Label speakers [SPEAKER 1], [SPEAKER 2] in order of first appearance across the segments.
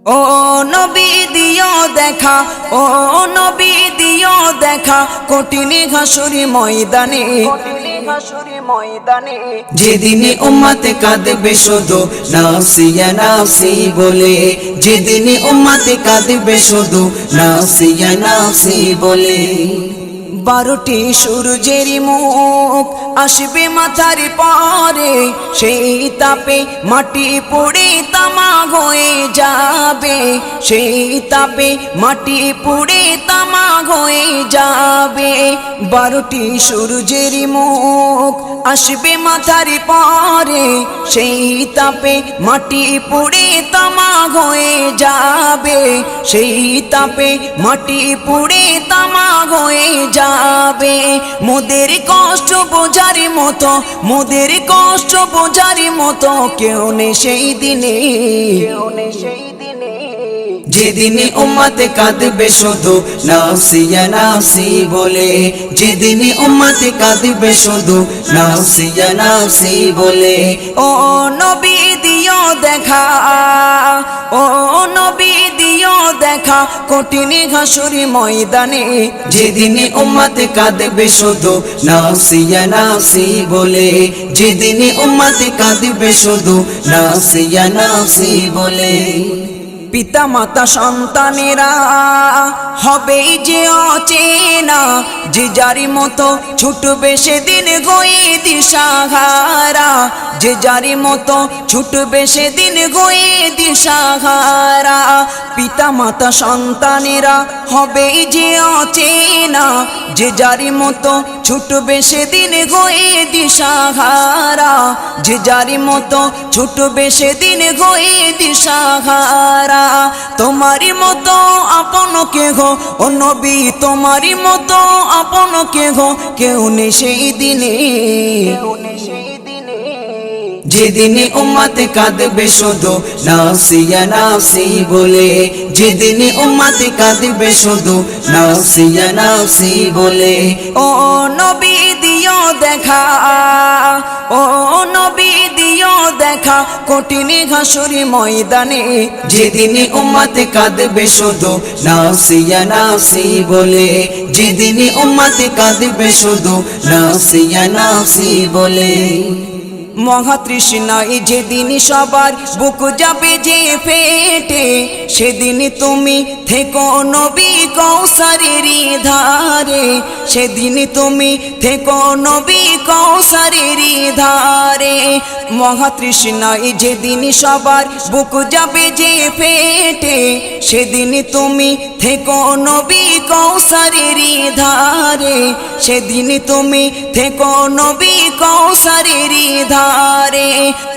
[SPEAKER 1] ও নবী দিও দেখা, ও নবী দিও দেখা, কঠিন হাসুরি ময়দানে,
[SPEAKER 2] যেদিনে উম্মতে কাঁদবে শুধু নাফসি ইয়া নাফসি বলে, যেদিনে উম্মতে কাঁদবে শুধু নাফসি ইয়া নাফসি বলে।
[SPEAKER 1] 12টি সূর্যের মুখ আসবে মাথার পরে, সেই তাপে মাটি পুড়ে তামা হয়ে যাবে, সেই তাপে মাটি পুড়ে তামা হয়ে যাবে। 12টি সূর্যের মুখ আসবে মাথার পরে, সেই তাপে মাটি পুড়ে তামা হয়ে যাবে, সেই তাপে মাটি পুড়ে তামা হয়ে যাবে। মোদের কষ্ট বোঝার মতো, মোদের কষ্ট বোঝার মতো কেউ নেই সেই দিনে,
[SPEAKER 2] যেদিনে উম্মতে কাঁদবে শুধু নাফসি ইয়া নাফসি বলে, যেদিনে উম্মতে কাঁদবে শুধু নাফসি ইয়া নাফসি বলে।
[SPEAKER 1] ও নবী দিও দেখা, ও নবী দিও দেখা, কঠিন হাসুরি ময়দানে,
[SPEAKER 2] যেদিনে উম্মতে কাঁদবে শুধু নাফসি ইয়া নাফসি বলে, যেদিনে উম্মতে কাঁদবে শুধু নাফসি ইয়া নাফসি বলে।
[SPEAKER 1] পিতা মাতা সন্তানেরা হবে যে অচেনা, যে যারি মতো ছুটবে সেদিন গয়ে দিশাহারা, যে যারি মতো ছুটবে সেদিন গয়ে দিশাহারা। পিতা মাতা সন্তানেরা হবে যে অচেনা, যে যারি মতো ছুটবে সেদিন গয়ে দিশাহারা, যে যারি মতো ছুটবে সেদিন গয়ে দিশাহারা। তোমারি মতো আপন কেহ ও নবী, তোমারি মতো আপন কেহ কেউ নেই সেই দিনে,
[SPEAKER 2] যেদিনে উম্মতে কাঁদবে শুধু নাফসি ইয়া নাফসি বলে, যেদিনে উম্মতে কাঁদবে শুধু নাফসি ইয়া নাফসি বলে।
[SPEAKER 1] ও নবী দিও দেখা, ও নবী দিও দেখা, কঠিন হাসুরি ময়দানে,
[SPEAKER 2] যেদিনে উম্মতে কাঁদবে শুধু নাফসি ইয়া নাফসি বলে, যেদিনে উম্মতে কাঁদবে শুধু নাফসি ইয়া নাফসি বলে।
[SPEAKER 1] মহাতৃষ্ণায় যেদিন সবার বুক যাবে যে ফেটে, সেদিন তুমি থেকো নবী কৌসারের ধারে, সেদিন তুমি থেকো নবী কৌসারের ধারে। মহাতৃষ্ণায় যেদিন সবার বুক যাবে যে ফেটে, সেদিন তুমি থেকো নবী কৌসারের ধারে, সেদিন তুমি থেকো নবী কৌসারের ধারে।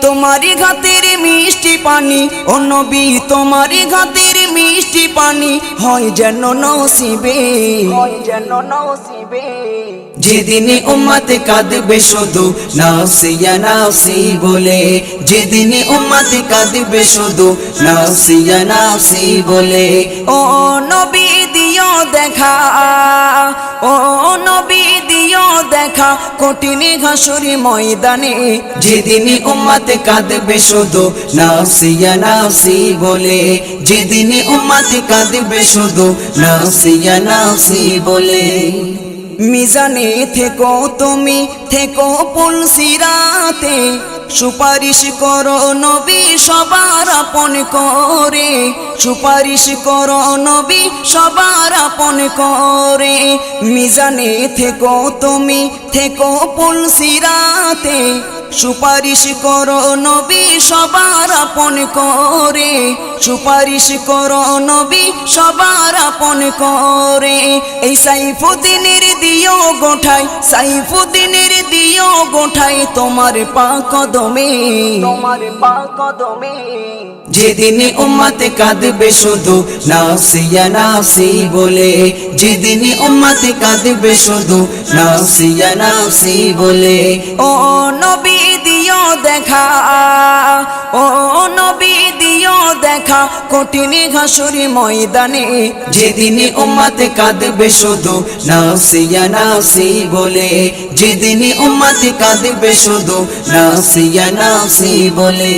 [SPEAKER 1] তোমারি ঘাতের মিষ্টি পানি ও নবী, তোমারি ঘাতের মিষ্টি পানি হয় যেন নসিবে, হয় যেন নসিবে।
[SPEAKER 2] যেদিনে উম্মতে কাঁদবে শুধু নাফসি ইয়া নাফসি বলে, যেদিনে উম্মতে কাঁদবে শুধু নাফসি ইয়া নাফসি বলে।
[SPEAKER 1] ও নবী দিও দেখা, ও নবী দিও দেখা, কঠিন হাসুরি ময়দানে,
[SPEAKER 2] যেদিনে উম্মতে কাঁদবে শুধু নাফসি ইয়া নাফসি বলে, যেদিনে উম্মতে কাঁদবে শুধু নাফসি ইয়া নাফসি বলে।
[SPEAKER 1] মিজানে থেকো তুমি, থেকো পুলসিরাতে, সুপারিশ করো নবী সবার আপন করে, সুপারিশ করো নবী সবার আপন করে। মিজানে থেকো তুমি, থেকো পুলসিরাতে, সুপারিশ করো নবী সবার আপন করে, সুপারিশ করো নবী সবার আপন করে। এই সাইফুদ্দিনের দিও গোঠাই, সাইফুদ্দিনের দিও গোঠাই তোমার পাক কদমে, তোমার পাক কদমে।
[SPEAKER 2] যেদিনে উম্মতে কাঁদবে শুধু নাফসি ইয়া নাফসি বলে, যেদিনে উম্মতে কাঁদবে শুধু নাফসি ইয়া নাফসি বলে।
[SPEAKER 1] ও নবী দিও দেখা, ও নবী দিও দেখা, কঠিন হাসুরি ময়দানে,
[SPEAKER 2] যেদিনে উম্মতে কাঁদবে শুধু নাফসি ইয়া নাফসি বলে, যেদিনে উম্মতে কাঁদবে শুধু নাফসি ইয়া নাফসি বলে।